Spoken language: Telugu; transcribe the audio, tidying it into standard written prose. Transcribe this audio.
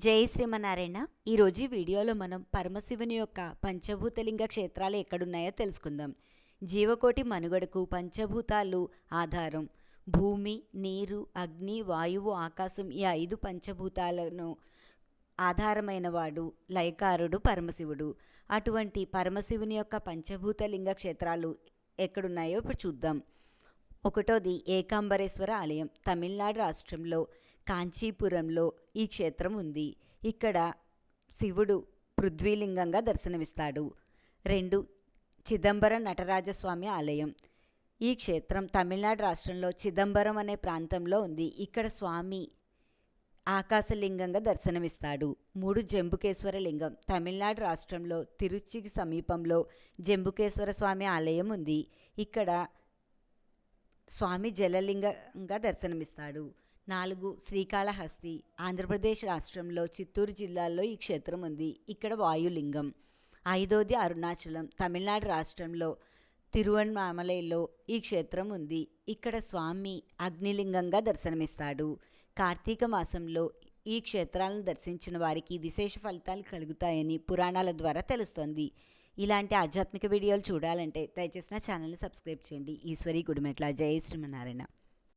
జై శ్రీమన్నారాయణ. ఈరోజు ఈ వీడియోలో మనం పరమశివుని యొక్క పంచభూతలింగ క్షేత్రాలు ఎక్కడున్నాయో తెలుసుకుందాం. జీవకోటి మనుగడకు పంచభూతాలు ఆధారం. భూమి, నీరు, అగ్ని, వాయువు, ఆకాశం ఈ 5 పంచభూతాలను ఆధారమైన వాడు లయకారుడు పరమశివుడు. అటువంటి పరమశివుని యొక్క పంచభూతలింగ క్షేత్రాలు ఎక్కడున్నాయో ఇప్పుడు చూద్దాం. ఒకటోది ఏకాంబరేశ్వర ఆలయం. తమిళనాడు రాష్ట్రంలో కాంచీపురంలో ఈ క్షేత్రం ఉంది. ఇక్కడ శివుడు పృథ్వీలింగంగా దర్శనమిస్తాడు. 2 చిదంబరం నటరాజస్వామి ఆలయం. ఈ క్షేత్రం తమిళనాడు రాష్ట్రంలో చిదంబరం అనే ప్రాంతంలో ఉంది. ఇక్కడ స్వామి ఆకాశలింగంగా దర్శనమిస్తాడు. 3 జంబుకేశ్వర లింగం. తమిళనాడు రాష్ట్రంలో తిరుచికి సమీపంలో జంబుకేశ్వర స్వామి ఆలయం ఉంది. ఇక్కడ స్వామి జలలింగంగా దర్శనమిస్తాడు. 4 శ్రీకాళహస్తి. ఆంధ్రప్రదేశ్ రాష్ట్రంలో చిత్తూరు జిల్లాలో ఈ క్షేత్రం ఉంది. ఇక్కడ వాయులింగం. 5వది అరుణాచలం. తమిళనాడు రాష్ట్రంలో తిరువణ్ణామలైలో ఈ క్షేత్రం ఉంది. ఇక్కడ స్వామి అగ్నిలింగంగా దర్శనమిస్తాడు. కార్తీక మాసంలో ఈ క్షేత్రాలను దర్శించిన వారికి విశేష ఫలితాలు కలుగుతాయని పురాణాల ద్వారా తెలుస్తోంది. ఇలాంటి ఆధ్యాత్మిక వీడియోలు చూడాలంటే దయచేసి నా ఛానల్ని సబ్స్క్రైబ్ చేయండి. ఈశ్వరి గుడిమెట్ల. జై శ్రీమన్నారాయణ.